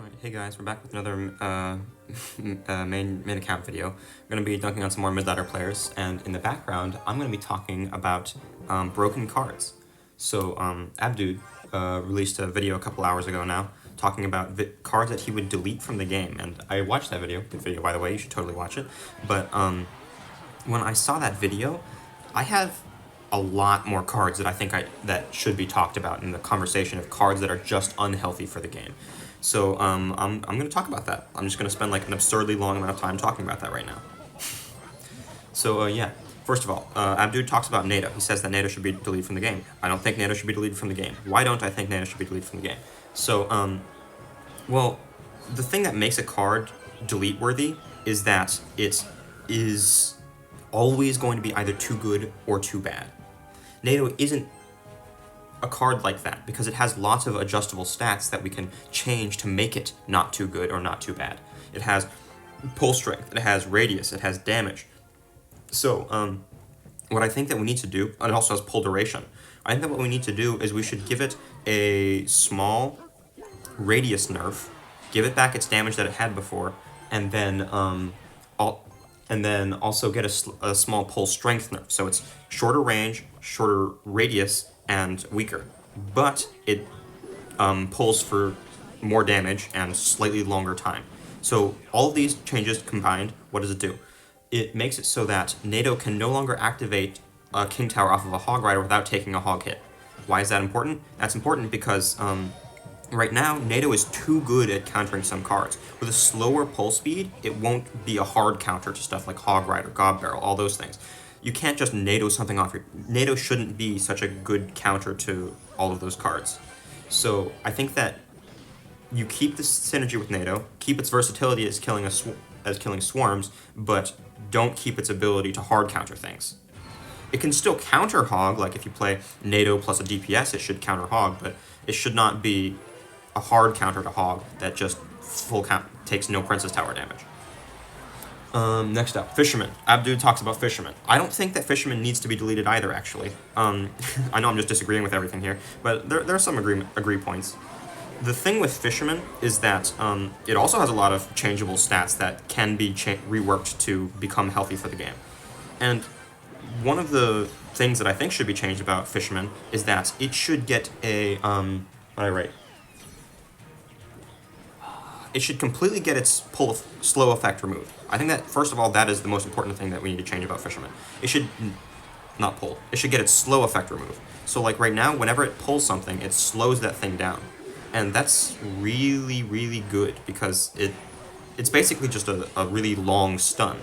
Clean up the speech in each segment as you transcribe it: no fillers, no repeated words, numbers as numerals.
Alright, hey guys, we're back with another main account video. I'm going to be dunking on some more midladder players, and in the background, I'm going to be talking about broken cards. So, Abdud released a video a couple hours ago now, talking about cards that he would delete from the game, and I watched that video. Good video, by the way, you should totally watch it. But when I saw that video, I have a lot more cards that I think that should be talked about in the conversation of cards that are just unhealthy for the game. So I'm going to talk about that. I'm just going to spend like an absurdly long amount of time talking about that right now. So yeah, first of all, Abdud talks about NATO. He says that NATO should be deleted from the game. I don't think NATO should be deleted from the game. Why don't I think NATO should be deleted from the game? So, well, the thing that makes a card delete worthy is that it is always going to be either too good or too bad. NATO isn't a card like that because it has lots of adjustable stats that we can change to make it not too good or not too bad. It has pull strength, it has radius, it has damage. So what I think that we need to do, and it also has pull duration, I think that what we need to do is we should give it a small radius nerf, give it back its damage that it had before, and then also get a small pull strength nerf. So it's shorter range, shorter radius, and weaker. But it pulls for more damage and slightly longer time. So all of these changes combined, what does it do? It makes it so that NATO can no longer activate a King Tower off of a Hog Rider without taking a Hog hit. Why is that important? That's important because right now, NATO is too good at countering some cards. With a slower pull speed, it won't be a hard counter to stuff like Hog Rider, Gob Barrel, all those things. You can't just NATO something off your... NATO shouldn't be such a good counter to all of those cards. So I think that you keep the synergy with NATO, keep its versatility as killing swarms, but don't keep its ability to hard counter things. It can still counter Hog, like if you play NATO plus a DPS, it should counter Hog, but it should not be a hard counter to Hog that just full count takes no Princess Tower damage. Next up, Fisherman. Abdud talks about Fisherman. I don't think that Fisherman needs to be deleted either, actually. I know I'm just disagreeing with everything here, but there are some agree points. The thing with Fisherman is that it also has a lot of changeable stats that can be reworked to become healthy for the game. And one of the things that I think should be changed about Fisherman is that it should get a, what did I write? It should completely get its slow effect removed. I think that, first of all, that is the most important thing that we need to change about Fisherman. It should not pull. It should get its slow effect removed. So like right now, whenever it pulls something, it slows that thing down. And that's really, really good because it's basically just a really long stun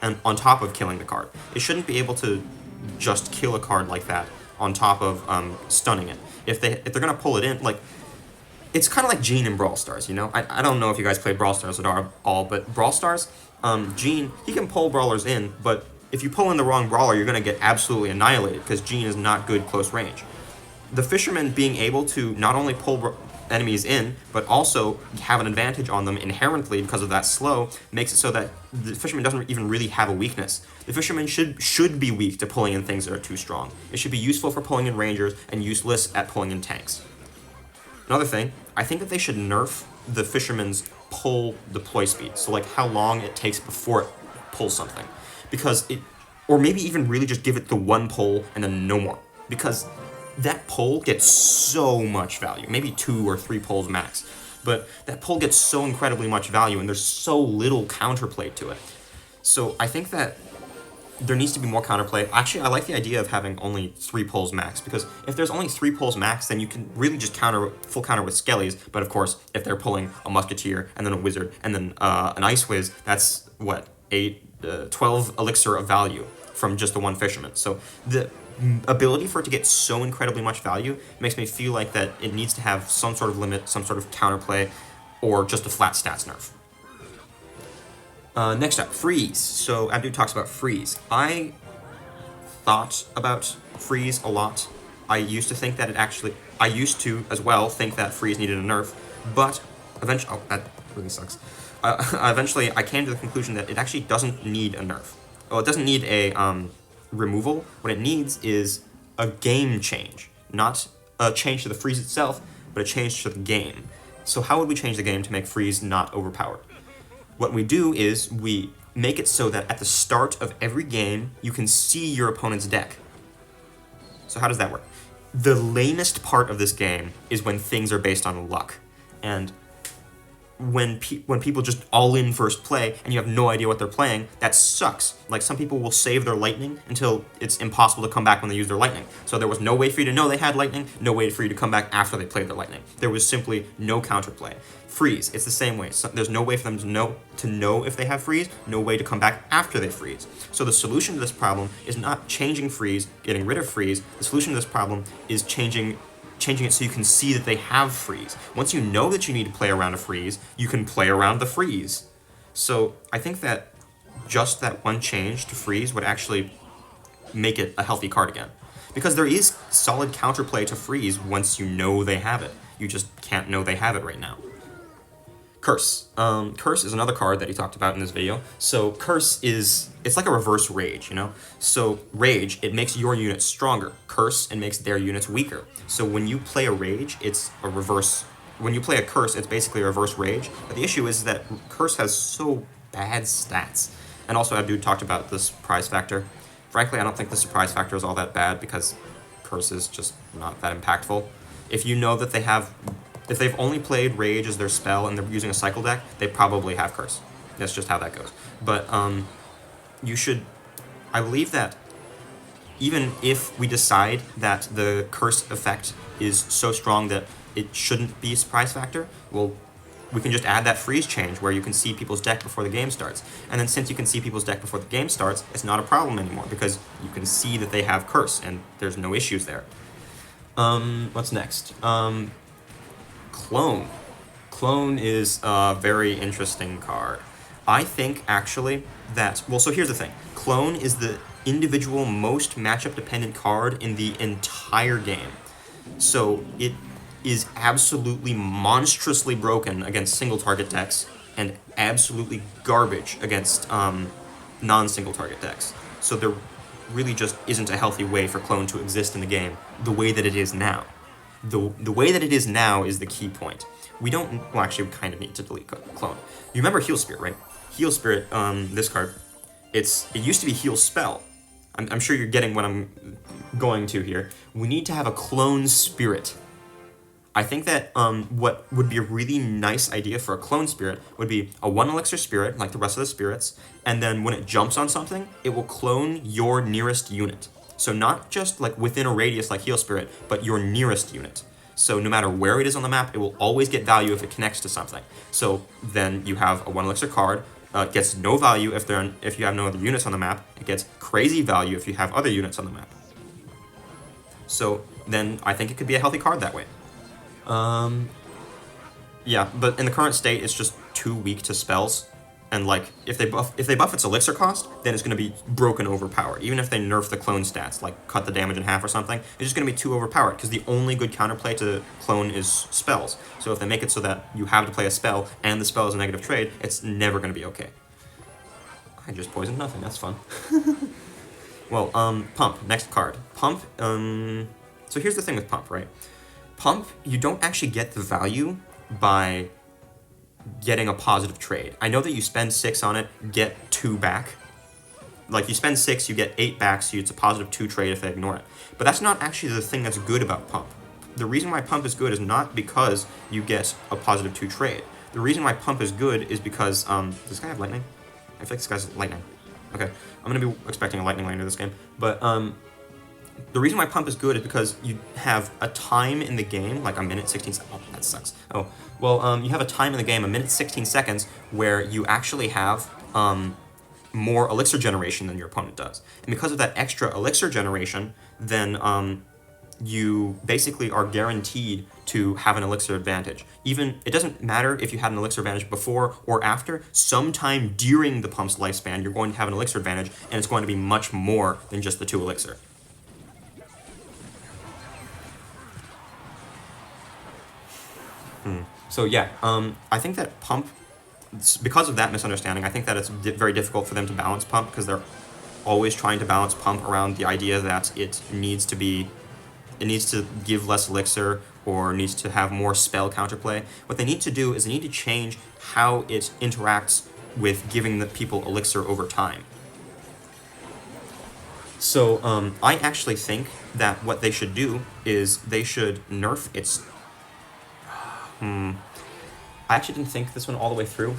and on top of killing the card. It shouldn't be able to just kill a card like that on top of stunning it. If they're going to pull it in, like, it's kind of like Gene in Brawl Stars, you know? I don't know if you guys play Brawl Stars at all, but Brawl Stars, Gene, he can pull brawlers in, but if you pull in the wrong brawler, you're going to get absolutely annihilated because Gene is not good close range. The Fisherman being able to not only pull enemies in, but also have an advantage on them inherently because of that slow, makes it so that the Fisherman doesn't even really have a weakness. The Fisherman should be weak to pulling in things that are too strong. It should be useful for pulling in rangers and useless at pulling in tanks. Another thing, I think that they should nerf the Fisherman's pull deploy speed. So like how long it takes before it pulls something. Or maybe even really just give it the one pull and then no more. Because that pull gets so much value. Maybe 2 or 3 pulls max. But that pull gets so incredibly much value and there's so little counterplay to it. So I think that there needs to be more counterplay. Actually, I like the idea of having only 3 pulls max, because if there's only 3 pulls max, then you can really just full counter with Skellies, but of course, if they're pulling a Musketeer, and then a Wizard, and then an Ice Wiz, that's, 12 elixir of value from just the one Fisherman. So the ability for it to get so incredibly much value makes me feel like that it needs to have some sort of limit, some sort of counterplay, or just a flat stats nerf. Next up, Freeze. So Abdud talks about Freeze. I thought about Freeze a lot. I used to think that I used to as well think that Freeze needed a nerf, but eventually, that really sucks. Eventually, I came to the conclusion that it actually doesn't need a nerf. Well, it doesn't need a removal. What it needs is a game change, not a change to the Freeze itself, but a change to the game. So how would we change the game to make freeze not overpowered? What we do is we make it so that at the start of every game, you can see your opponent's deck. So how does that work? The lamest part of this game is when things are based on luck. And when people just all in first play and you have no idea what they're playing, that sucks. Like, some people will save their lightning until it's impossible to come back when they use their lightning. So there was no way for you to know they had lightning, no way for you to come back after they played their lightning. There was simply no counterplay. Freeze, it's the same way. So there's no way for them to know if they have freeze, no way to come back after they freeze. So the solution to this problem is not changing freeze, getting rid of freeze. The solution to this problem is changing it so you can see that they have freeze. Once you know that you need to play around a freeze, you can play around the freeze. So I think that just that one change to freeze would actually make it a healthy card again. Because there is solid counterplay to freeze once you know they have it. You just can't know they have it right now. Curse. Curse is another card that he talked about in this video. So Curse it's like a reverse Rage, you know? So Rage, it makes your units stronger. Curse, it makes their units weaker. So when you play a Rage, it's a reverse. When you play a Curse, it's basically a reverse Rage. But the issue is that Curse has so bad stats. And also, Abdud talked about the surprise factor. Frankly, I don't think the surprise factor is all that bad because Curse is just not that impactful. If you know that if they've only played Rage as their spell and they're using a cycle deck, they probably have Curse. That's just how that goes. But I believe that even if we decide that the Curse effect is so strong that it shouldn't be a surprise factor, well, we can just add that freeze change where you can see people's deck before the game starts. And then since you can see people's deck before the game starts, it's not a problem anymore because you can see that they have Curse and there's no issues there. What's next? Clone. Clone is a very interesting card. I think, actually, that... Well, so here's the thing. Clone is the individual most matchup-dependent card in the entire game. So it is absolutely monstrously broken against single-target decks and absolutely garbage against non-single target decks. So there really just isn't a healthy way for Clone to exist in the game the way that it is now. The way that it is now is the key point. We don't... Well, actually, we kind of need to delete Clone. You remember Heal Spirit, right? Heal Spirit, this card, it used to be Heal Spell. I'm sure you're getting what I'm going to here. We need to have a Clone Spirit. I think that what would be a really nice idea for a Clone Spirit would be a 1 elixir spirit, like the rest of the spirits, and then when it jumps on something, it will clone your nearest unit. So not just like within a radius like Heal Spirit, but your nearest unit. So no matter where it is on the map, it will always get value if it connects to something. So then you have a 1 elixir card, gets no value if you have no other units on the map. It gets crazy value if you have other units on the map. So then I think it could be a healthy card that way. Yeah, but in the current state, it's just too weak to spells. And like, if they buff its elixir cost, then it's going to be broken overpowered. Even if they nerf the clone stats, like cut the damage in half or something, it's just going to be too overpowered, because the only good counterplay to clone is spells. So if they make it so that you have to play a spell, and the spell is a negative trade, it's never going to be okay. I just poisoned nothing, that's fun. Well, Pump, next card. Pump, so here's the thing with Pump, right? Pump, you don't actually get the value by getting a positive trade. I know that you spend 6 on it, get 2 back. Like, you spend 6, you get 8 back, so it's a positive 2 trade if they ignore it. But that's not actually the thing that's good about Pump. The reason why Pump is good is not because you get a positive 2 trade. The reason why Pump is good is because, does this guy have lightning? I feel like this guy's lightning. Okay, I'm gonna be expecting a lightning later this game. But, the reason why Pump is good is because you have a time in the game, like a minute 16 seconds. Oh, that sucks. Oh, well, you have a time in the game, a minute 16 seconds, where you actually have more elixir generation than your opponent does. And because of that extra elixir generation, then you basically are guaranteed to have an elixir advantage. Even, it doesn't matter if you had an elixir advantage before or after, sometime during the Pump's lifespan, you're going to have an elixir advantage, and it's going to be much more than just the 2 elixir. So yeah, I think that Pump, because of that misunderstanding, I think that it's very difficult for them to balance Pump, because they're always trying to balance Pump around the idea that it needs to give less elixir, or needs to have more spell counterplay. What they need to do is they need to change how it interacts with giving the people elixir over time. So I actually think that what they should do is they should nerf its... I actually didn't think this one all the way through.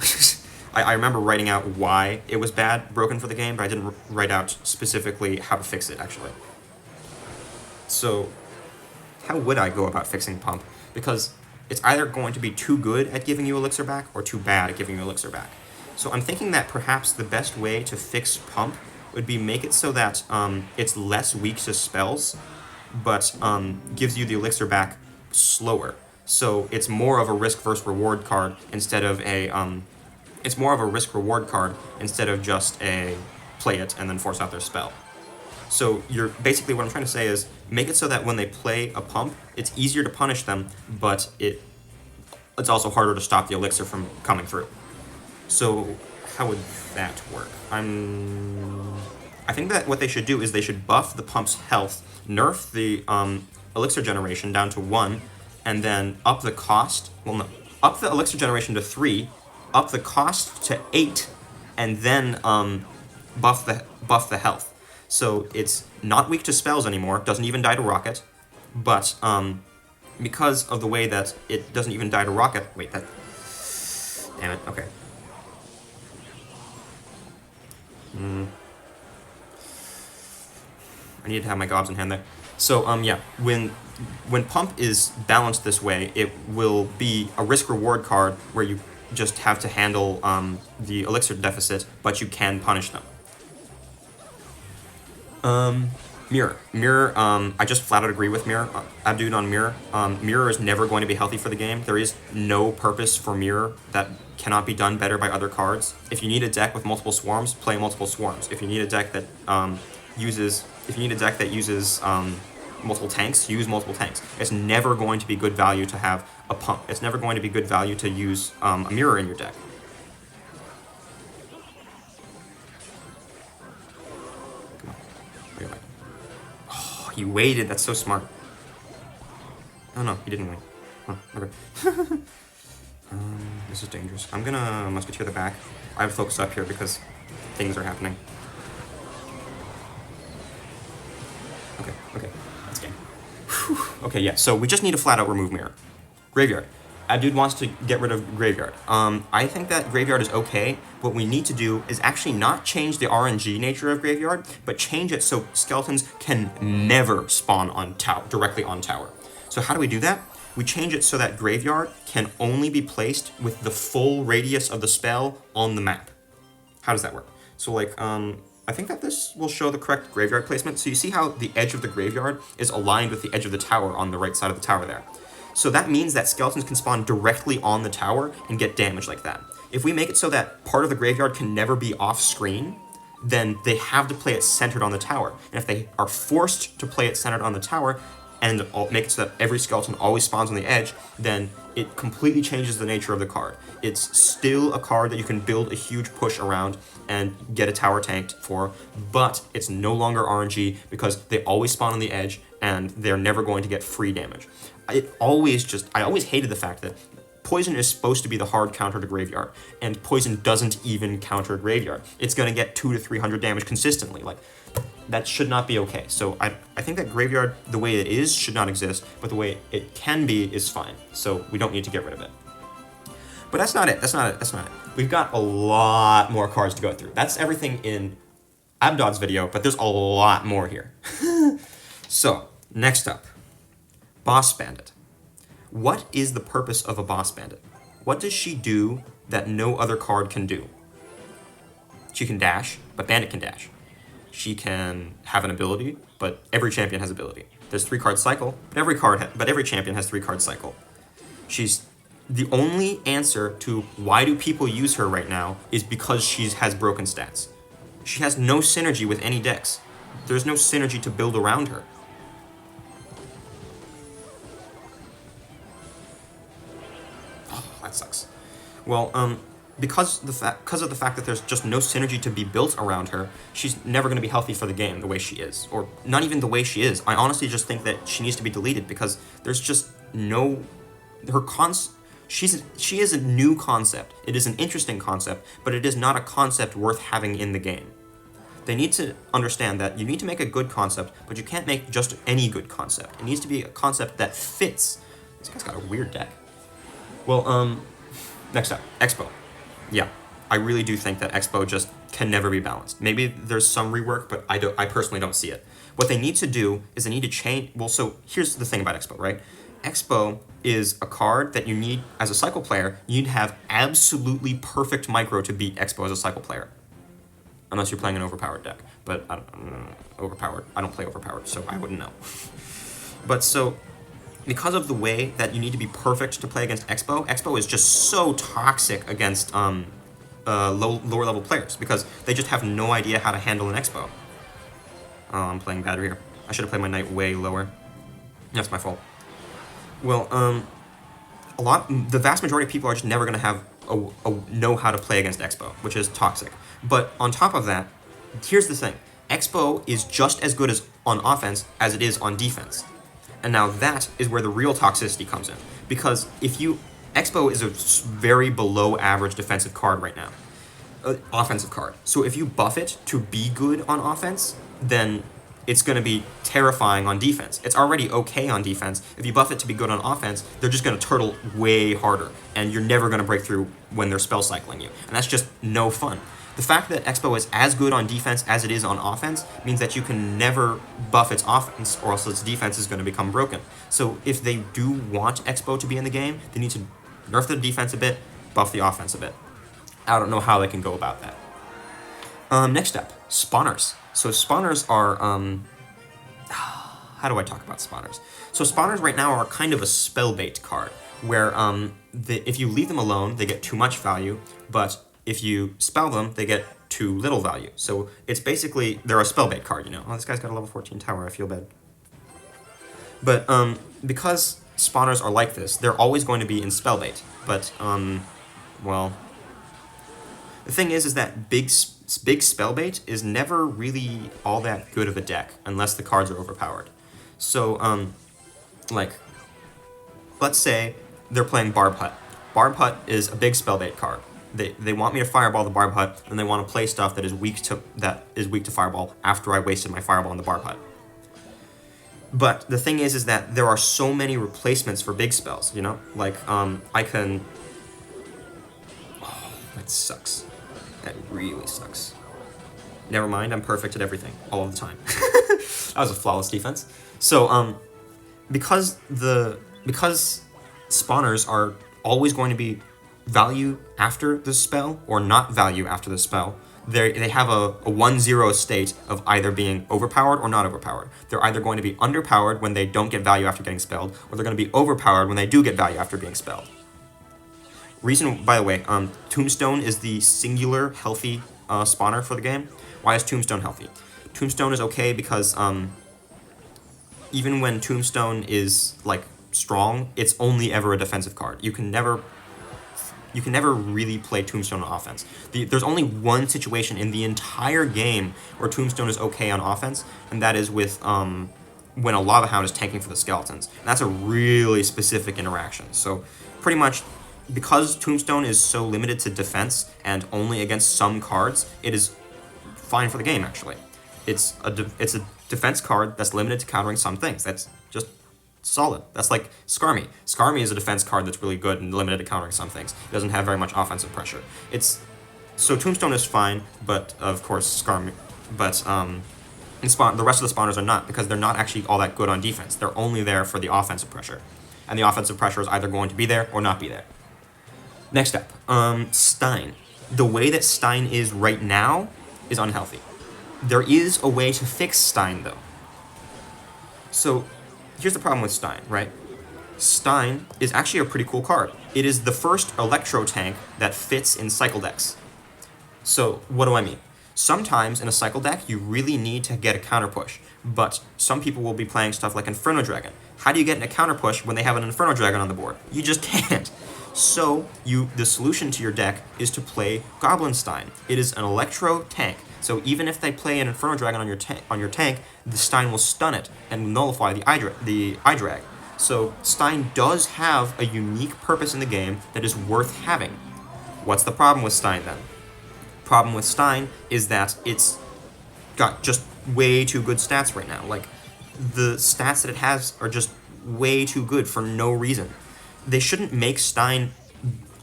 I remember writing out why it was broken for the game, but I didn't write out specifically how to fix it, actually. So, how would I go about fixing Pump? Because it's either going to be too good at giving you elixir back, or too bad at giving you elixir back. So I'm thinking that perhaps the best way to fix Pump would be make it so that it's less weak to spells, but gives you the elixir back slower. So it's more of a risk versus reward card instead of a it's more of a risk reward card instead of just a play it and then force out their spell. So you're basically, what I'm trying to say is make it so that when they play a Pump, it's easier to punish them, but it's also harder to stop the elixir from coming through. So how would that work? I think that what they should do is they should buff the Pump's health, nerf the elixir generation down to 1, and then up the cost, up the elixir generation to 3, up the cost to 8, and then buff the health. So it's not weak to spells anymore, doesn't even die to rocket, but because of the way that it doesn't even die to rocket, damn it, okay. I need to have my gobs in hand there. So yeah, when Pump is balanced this way, it will be a risk reward card where you just have to handle the elixir deficit, but you can punish them. Mirror. I just flat out agree with Mirror. Abdud on Mirror. Mirror is never going to be healthy for the game. There is no purpose for Mirror that cannot be done better by other cards. If you need a deck with multiple swarms, play multiple swarms. If you need a deck that uses multiple tanks, use multiple tanks. It's never going to be good value to have a Pump. It's never going to be good value to use a Mirror in your deck. He waited, that's so smart. Oh no, he didn't wait. Huh, okay. This is dangerous. I'm gonna musketeer the back. I have focus up here because things are happening. Okay, that's game. Whew. Okay, yeah, so we just need to flat out remove Mirror. Graveyard. Abdud wants to get rid of Graveyard. I think that Graveyard is okay. What we need to do is actually not change the RNG nature of Graveyard, but change it so skeletons can never spawn on directly on tower. So how do we do that? We change it so that Graveyard can only be placed with the full radius of the spell on the map. How does that work? So like, I think that this will show the correct Graveyard placement. So you see how the edge of the Graveyard is aligned with the edge of the tower on the right side of the tower there. So that means that skeletons can spawn directly on the tower and get damage like that. If we make it so that part of the Graveyard can never be off screen, then they have to play it centered on the tower. And if they are forced to play it centered on the tower and make it so that every skeleton always spawns on the edge, then it completely changes the nature of the card. It's still a card that you can build a huge push around and get a tower tanked for, but it's no longer RNG because they always spawn on the edge and they're never going to get free damage. I always hated the fact that Poison is supposed to be the hard counter to Graveyard, and Poison doesn't even counter Graveyard. It's going to get 200 to 300 damage consistently. Like, that should not be okay. So I think that Graveyard, the way it is, should not exist, but the way it can be is fine. So we don't need to get rid of it. But that's not it. That's not it. We've got a lot more cards to go through. That's everything in Abdod's video, but there's a lot more here. So, next up. Boss Bandit. What is the purpose of a Boss Bandit? What does she do that no other card can do? She can dash, but Bandit can dash. She can have an ability, but every champion has ability. There's 3-card cycle, but every champion has 3-card cycle. She's the only answer to why do people use her right now is because she has broken stats. She has no synergy with any decks. There's no synergy to build around her. That sucks. Well, because of the fact that there's just no synergy to be built around her, she's never going to be healthy for the game the way she is, or not even the way she is. I honestly just think that she needs to be deleted because there's just no, her she is a new concept. It is an interesting concept, but it is not a concept worth having in the game. They need to understand that you need to make a good concept, but you can't make just any good concept. It needs to be a concept that fits. This guy's got a weird deck. Well, next up, xbow. Yeah, I really do think that xbow just can never be balanced. Maybe there's some rework, but I personally don't see it. What they need to do is they need to change. Well, so here's the thing about xbow, right? Xbow is a card that you need, as a cycle player, you need to have absolutely perfect micro to beat xbow as a cycle player. Unless you're playing an overpowered deck. But I don't play overpowered, so I wouldn't know. But so, because of the way that you need to be perfect to play against xbow is just so toxic against lower level players, because they just have no idea how to handle an xbow. Oh, I'm playing bad here. I should have played my knight way lower. That's my fault. Well, the vast majority of people are just never going to have know how to play against xbow, which is toxic. But on top of that, here's the thing. xbow is just as good as on offense as it is on defense. And now that is where the real toxicity comes in. Because xbow is a very below average defensive card right now. Offensive card. So if you buff it to be good on offense, then it's going to be terrifying on defense. It's already okay on defense. If you buff it to be good on offense, they're just going to turtle way harder, and you're never going to break through when they're spell cycling you. And that's just no fun. The fact that xbow is as good on defense as it is on offense means that you can never buff its offense, or else its defense is going to become broken. So if they do want xbow to be in the game, they need to nerf the defense a bit, buff the offense a bit. I don't know how they can go about that. Next up, spawners. So spawners are, how do I talk about spawners? So spawners right now are kind of a spell bait card, where if you leave them alone, they get too much value, but if you spell them, they get too little value. So it's basically, they're a spell bait card, you know. Oh, this guy's got a level 14 tower, I feel bad. But because spawners are like this, they're always going to be in spell bait. But, well, the thing is that big spellbait is never really all that good of a deck unless the cards are overpowered. So, like, let's say they're playing Barb Hut. Barb Hut is a big spellbait card. They want me to fireball the Barb Hut, and they want to play stuff that is weak to fireball after I wasted my fireball on the Barb Hut. But the thing is that there are so many replacements for big spells, you know? Like, I can... Oh, that sucks. That really sucks. Never mind, I'm perfect at everything, all of the time. That was a flawless defense. So, because spawners are always going to be value after the spell, or not value after the spell, they have a 1-0 state of either being overpowered or not overpowered. They're either going to be underpowered when they don't get value after getting spelled, or they're going to be overpowered when they do get value after being spelled. Reason, by the way, Tombstone is the singular healthy spawner for the game. Why is Tombstone healthy? Tombstone is okay because even when Tombstone is like strong, it's only ever a defensive card. You can never really play Tombstone on offense. There's only one situation in the entire game where Tombstone is okay on offense, and that is with when a Lava Hound is tanking for the skeletons. And that's a really specific interaction. So pretty much, because Tombstone is so limited to defense and only against some cards, it is fine for the game, actually. It's a defense card that's limited to countering some things. That's just solid. That's like Skarmy. Skarmy is a defense card that's really good and limited to countering some things. It doesn't have very much offensive pressure. So Tombstone is fine, but of course Skarmy. But the rest of the spawners are not, because they're not actually all that good on defense. They're only there for the offensive pressure, and the offensive pressure is either going to be there or not be there. Next up, Stein. The way that Stein is right now is unhealthy. There is a way to fix Stein, though. So, here's the problem with Stein, right? Stein is actually a pretty cool card. It is the first electro tank that fits in cycle decks. So, what do I mean? Sometimes in a cycle deck, you really need to get a counter push, but some people will be playing stuff like Inferno Dragon. How do you get a counter push when they have an Inferno Dragon on the board? You just can't. So, the solution to your deck is to play Goblinstein. It is an electro tank. So even if they play an Inferno Dragon on your tank, the Stein will stun it and nullify the eye drag. So Stein does have a unique purpose in the game that is worth having. What's the problem with Stein then? Problem with Stein is that it's got just way too good stats right now. Like, the stats that it has are just way too good for no reason. They shouldn't make Stein,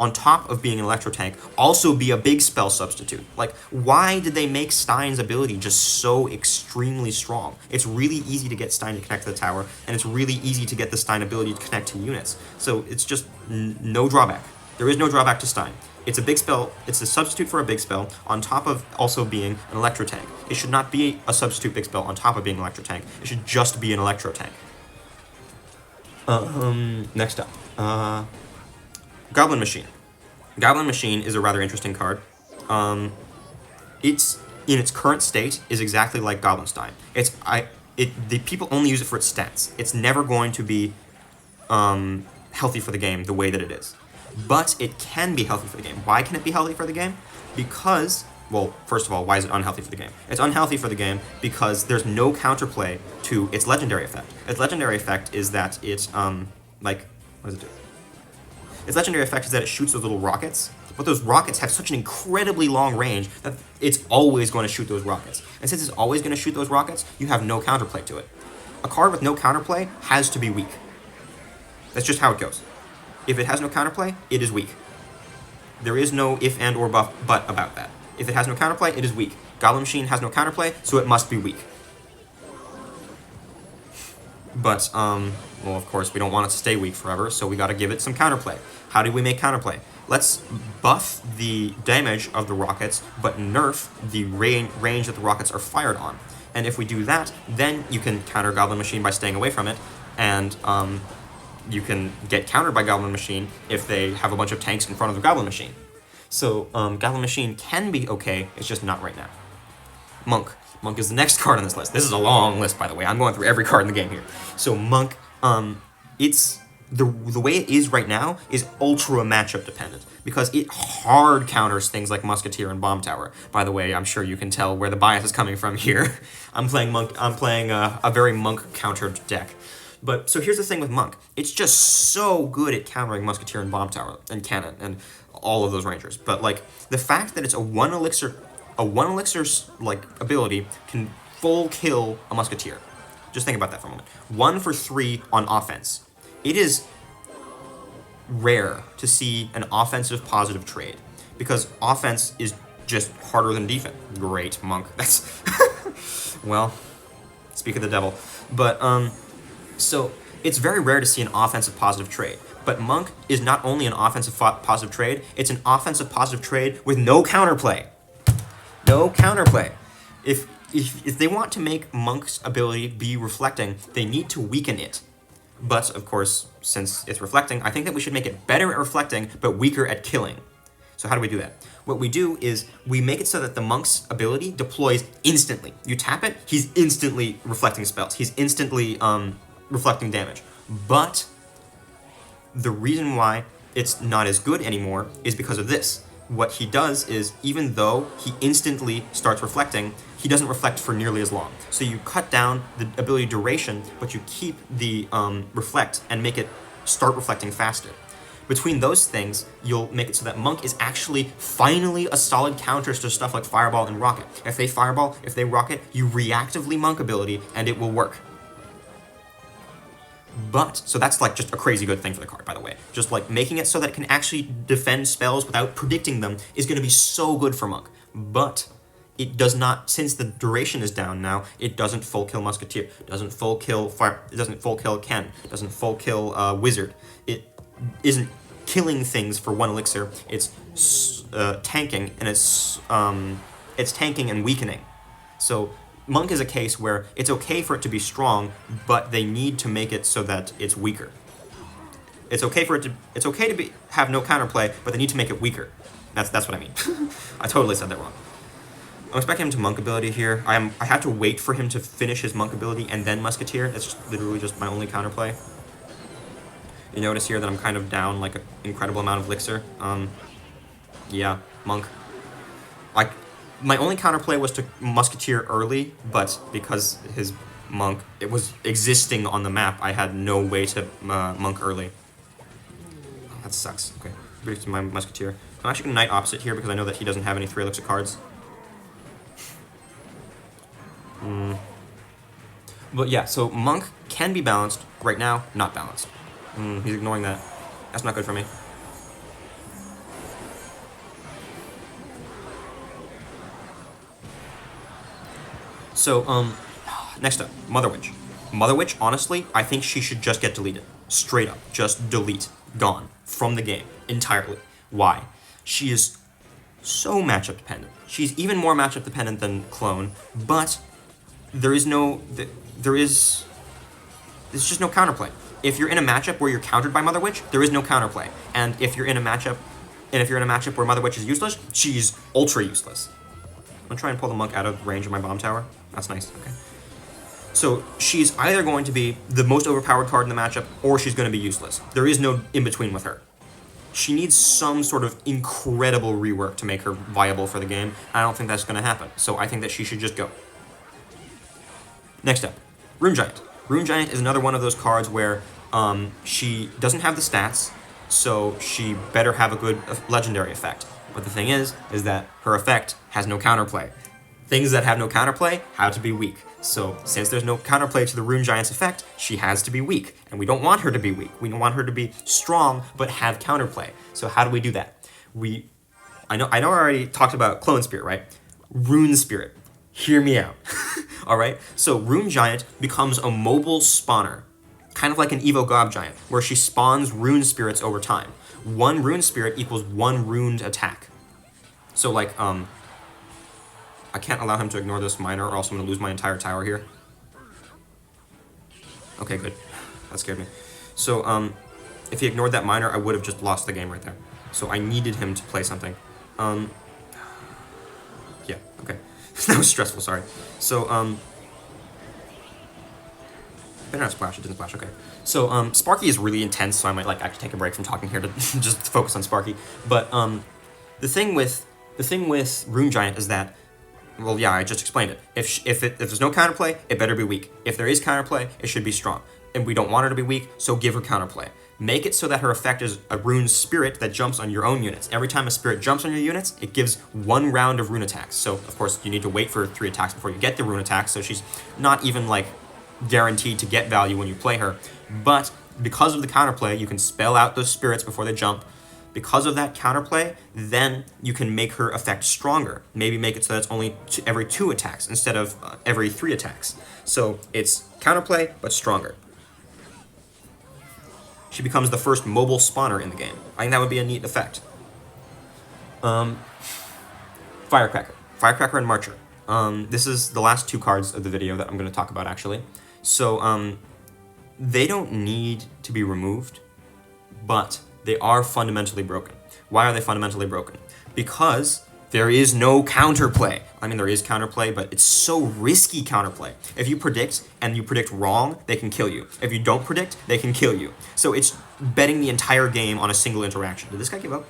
on top of being an electro tank, also be a big spell substitute. Like, why did they make Stein's ability just so extremely strong? It's really easy to get Stein to connect to the tower, and it's really easy to get the Stein ability to connect to units. So it's just no drawback. There is no drawback to Stein. It's a big spell, it's a substitute for a big spell, on top of also being an electro tank. It should not be a substitute big spell on top of being an electro tank. It should just be an electro tank. Next up. Goblin Machine. Goblin Machine is a rather interesting card. It's, in its current state, is exactly like Goblinstein. The people only use it for its stats. It's never going to be healthy for the game the way that it is. But it can be healthy for the game. Why can it be healthy for the game? Because, well, first of all, why is it unhealthy for the game? It's unhealthy for the game because there's no counterplay to its legendary effect. Its legendary effect is that it, what does it do? Its legendary effect is that it shoots those little rockets, but those rockets have such an incredibly long range that it's always going to shoot those rockets. And since it's always going to shoot those rockets, you have no counterplay to it. A card with no counterplay has to be weak. That's just how it goes. If it has no counterplay, it is weak. There is no if and or but about that. If it has no counterplay, it is weak. Goblin Machine has no counterplay, so it must be weak. But, well, of course, we don't want it to stay weak forever, so we gotta give it some counterplay. How do we make counterplay? Let's buff the damage of the rockets, but nerf the range that the rockets are fired on. And if we do that, then you can counter Goblin Machine by staying away from it, and, you can get countered by Goblin Machine if they have a bunch of tanks in front of the Goblin Machine. So, Goblin Machine can be okay, it's just not right now. Monk. Monk is the next card on this list. This is a long list, by the way. I'm going through every card in the game here. So, Monk, it's... The way it is right now is ultra matchup dependent, because it hard counters things like Musketeer and Bomb Tower. By the way, I'm sure you can tell where the bias is coming from here. I'm playing a very Monk countered deck. But, so here's the thing with Monk. It's just so good at countering Musketeer and Bomb Tower and Cannon and all of those rangers. But, like, the fact that it's a one elixir's, like, ability can full kill a Musketeer. Just think about that for a moment. 1 for 3 on offense. It is rare to see an offensive positive trade, because offense is just harder than defense. Great, Monk. That's, well, speak of the devil. But, so, it's very rare to see an offensive positive trade. But Monk is not only an offensive positive trade, it's an offensive positive trade with no counterplay. No counterplay. If they want to make Monk's ability be reflecting, they need to weaken it. But, of course, since it's reflecting, I think that we should make it better at reflecting, but weaker at killing. So how do we do that? What we do is we make it so that the Monk's ability deploys instantly. You tap it, he's instantly reflecting spells. He's instantly, reflecting damage. But the reason why it's not as good anymore is because of this. What he does is, even though he instantly starts reflecting, he doesn't reflect for nearly as long. So you cut down the ability duration, but you keep the reflect and make it start reflecting faster. Between those things, you'll make it so that Monk is actually finally a solid counter to stuff like Fireball and Rocket. If they Fireball, if they Rocket, you reactively Monk ability, and it will work. But, so that's like just a crazy good thing for the card, by the way. Just like making it so that it can actually defend spells without predicting them is going to be so good for Monk. But it does not, since the duration is down now, it doesn't full kill Musketeer, doesn't full kill Fire, it doesn't full kill Ken, doesn't full kill Wizard. It isn't killing things for 1 elixir. It's tanking, and it's tanking and weakening. So Monk is a case where it's okay for it to be strong, but they need to make it so that it's weaker. It's okay to have no counterplay, but they need to make it weaker. That's what I mean. I totally said that wrong. I'm expecting him to Monk ability here. I have to wait for him to finish his Monk ability and then Musketeer. That's just literally just my only counterplay. You notice here that I'm kind of down like an incredible amount of elixir. Yeah, Monk. My only counterplay was to Musketeer early, but because his monk. It was existing on the map. I had no way to monk early. Oh, that sucks. Okay, back to my musketeer. I'm actually going to knight opposite here because I know that he doesn't have any 3 elixir cards. But yeah, so monk can be balanced. Right now, not balanced. He's ignoring that. That's not good for me. So, next up, Mother Witch. Mother Witch, honestly, I think she should just get deleted. Straight up. Just delete. Gone. From the game. Entirely. Why? She is so matchup dependent. She's even more matchup dependent than Clone, but there's just no counterplay. If you're in a matchup where you're countered by Mother Witch, there is no counterplay. And if you're in a matchup where Mother Witch is useless, she's ultra useless. I'm gonna try and pull the monk out of range of my bomb tower. That's nice. Okay. So she's either going to be the most overpowered card in the matchup, or she's going to be useless. There is no in between with her. She needs some sort of incredible rework to make her viable for the game. I don't think that's going to happen. So I think that she should just go. Next up, Rune Giant. Rune Giant is another one of those cards where she doesn't have the stats, so she better have a good legendary effect. But the thing is that her effect has no counterplay. Things that have no counterplay have to be weak. So since there's no counterplay to the Rune Giant's effect, she has to be weak. And we don't want her to be weak. We want her to be strong, but have counterplay. So how do we do that? I know I already talked about Clone Spirit, right? Rune Spirit. Hear me out. All right? So Rune Giant becomes a mobile spawner, kind of like an Evo Gob Giant, where she spawns Rune Spirits over time. 1 Rune Spirit equals 1 runed attack. So like, I can't allow him to ignore this miner, or else I'm going to lose my entire tower here. Okay, good. That scared me. So, if he ignored that miner, I would have just lost the game right there. So I needed him to play something. Yeah, okay. That was stressful, sorry. So, better not splash, it didn't splash, okay. So, Sparky is really intense, so I might, like, actually take a break from talking here to just focus on Sparky. But, the thing with Rune Giant is that, well, yeah, I just explained it. If there's no counterplay, it better be weak. If there is counterplay, it should be strong. And we don't want her to be weak, so give her counterplay. Make it so that her effect is a rune spirit that jumps on your own units. Every time a spirit jumps on your units, it gives 1 round of rune attacks. So, of course, you need to wait for 3 attacks before you get the rune attack, so she's not even, like, guaranteed to get value when you play her. But because of the counterplay, you can spell out those spirits before they jump. Because of that counterplay, then you can make her effect stronger. Maybe make it so that it's only every 2 attacks instead of every 3 attacks. So it's counterplay, but stronger. She becomes the first mobile spawner in the game. I think that would be a neat effect. Firecracker. Firecracker and Marcher. This is the last 2 cards of the video that I'm going to talk about, actually. So, they don't need to be removed, but they are fundamentally broken. Why are they fundamentally broken? Because there is no counterplay. I mean, there is counterplay, but it's so risky counterplay. If you predict, and you predict wrong, they can kill you. If you don't predict, they can kill you. So it's betting the entire game on a single interaction. Did this guy give up?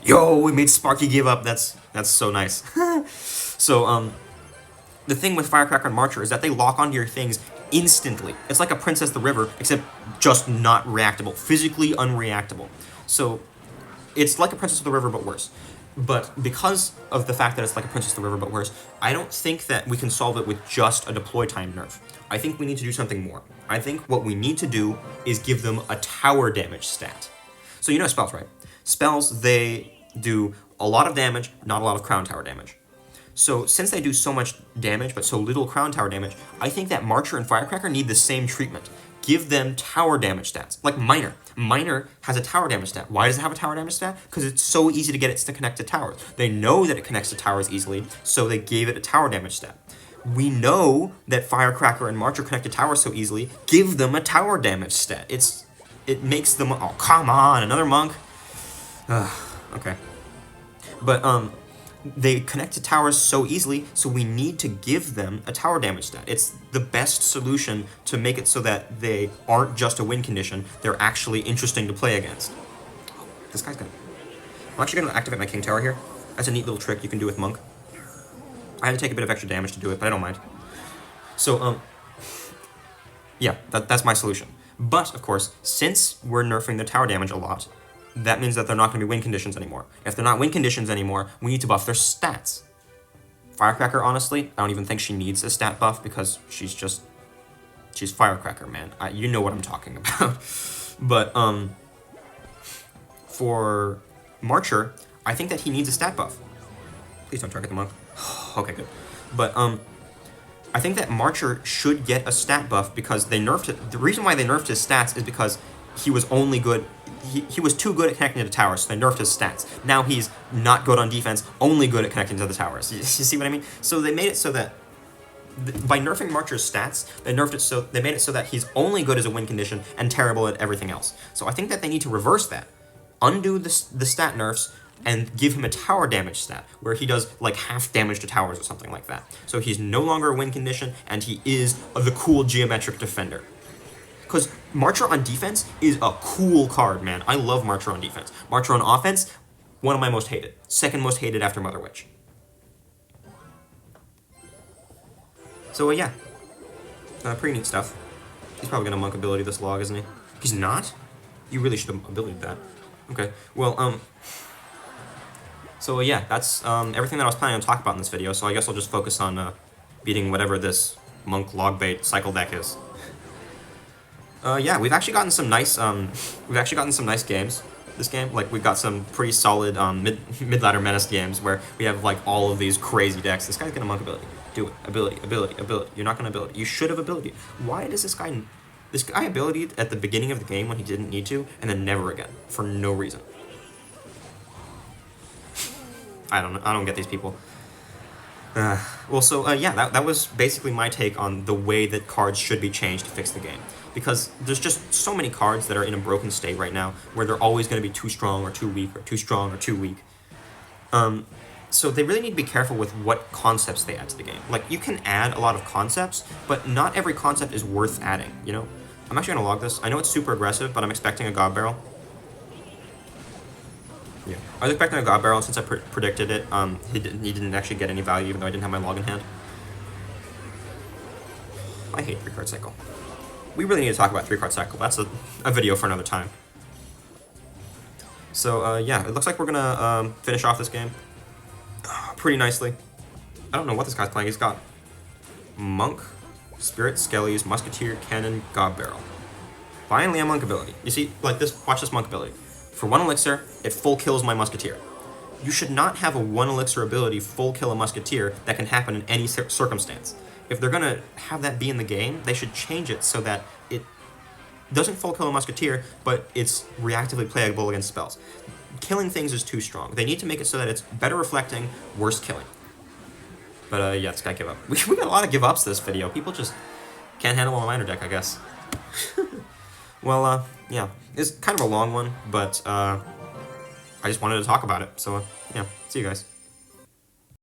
Yo, we made Sparky give up. That's so nice. So, the thing with Firecracker and Marcher is that they lock onto your things instantly. It's like a Princess the River, except just not reactable. Physically unreactable. So, it's like a Princess of the River, but worse. But because of the fact that it's like a Princess of the River, but worse, I don't think that we can solve it with just a deploy time nerf. I think we need to do something more. I think what we need to do is give them a tower damage stat. So you know spells, right? Spells, they do a lot of damage, not a lot of crown tower damage. So since they do so much damage, but so little crown tower damage, I think that Marcher and Firecracker need the same treatment. Give them tower damage stats, like Miner. Miner has a tower damage stat. Why does it have a tower damage stat? Because it's so easy to get it to connect to towers. They know that it connects to towers easily, so they gave it a tower damage stat. We know that Firecracker and Marcher connect to towers so easily. Give them a tower damage stat. It makes them. Oh, come on, another monk. Okay, but they connect to towers so easily, so we need to give them a tower damage stat. It's the best solution to make it so that they aren't just a win condition, they're actually interesting to play against. Oh, this guy's good. I'm actually going to activate my king tower here. That's a neat little trick you can do with monk. I had to take a bit of extra damage to do it, but I don't mind. So, yeah, that's my solution. But, of course, since we're nerfing the tower damage a lot, that means that they're not going to be win conditions anymore. If they're not win conditions anymore, we need to buff their stats. Firecracker, honestly, I don't even think she needs a stat buff because she's Firecracker, man. You know what I'm talking about. But, for Marcher, I think that he needs a stat buff. Please don't target the monk. Okay, good. But, I think that Marcher should get a stat buff because they nerfed it. The reason why they nerfed his stats is because he was only good. He was too good at connecting to the towers, so they nerfed his stats. Now he's not good on defense, only good at connecting to the towers. You see what I mean? So they made it so that by nerfing Marcher's stats, they made it so that he's only good as a win condition and terrible at everything else. So I think that they need to reverse that, undo the stat nerfs, and give him a tower damage stat, where he does like half damage to towers or something like that. So he's no longer a win condition, and he is the cool geometric defender. Because Marcher on defense is a cool card, man. I love Marcher on defense. Marcher on offense, one of my most hated. Second most hated after Mother Witch. So yeah, pretty neat stuff. He's probably gonna monk ability this log, isn't he? He's not? You really should have abilitied that. Okay, well, so yeah, that's everything that I was planning on talking about in this video, so I guess I'll just focus on beating whatever this monk log bait cycle deck is. Yeah, we've actually gotten some nice games this game. Like, we've got some pretty solid mid-ladder menace games where we have like all of these crazy decks. This guy's gonna monk ability. Do it. Ability, ability, ability. You're not gonna ability. You should have ability. Why does this guy ability at the beginning of the game when he didn't need to, and then never again for no reason? I don't get these people. Well, so yeah, that was basically my take on the way that cards should be changed to fix the game. Because there's just so many cards that are in a broken state right now, where they're always going to be too strong or too weak, or too strong or too weak. So they really need to be careful with what concepts they add to the game. Like, you can add a lot of concepts, but not every concept is worth adding, you know? I'm actually going to log this. I know it's super aggressive, but I'm expecting a God Barrel. Yeah, I was expecting a God Barrel, and since I predicted it, he didn't actually get any value, even though I didn't have my log in hand. I hate 3-card cycle. We really need to talk about 3-card cycle. That's a video for another time. So, yeah, it looks like we're gonna finish off this game pretty nicely. I don't know what this guy's playing. He's got Monk, Spirit, Skellies, Musketeer, Cannon, God Barrel. Finally, a Monk ability. You see, like this, watch this Monk ability. For 1 elixir, it full kills my Musketeer. You should not have a 1 elixir ability full kill a Musketeer that can happen in any circumstance. If they're gonna have that be in the game, they should change it so that it doesn't full kill a Musketeer, but it's reactively playable against spells. Killing things is too strong. They need to make it so that it's better reflecting, worse killing. But yeah, this guy give up. We got a lot of give ups this video. People just can't handle a minor deck, I guess. Well, yeah, it's kind of a long one, but I just wanted to talk about it. So yeah, see you guys.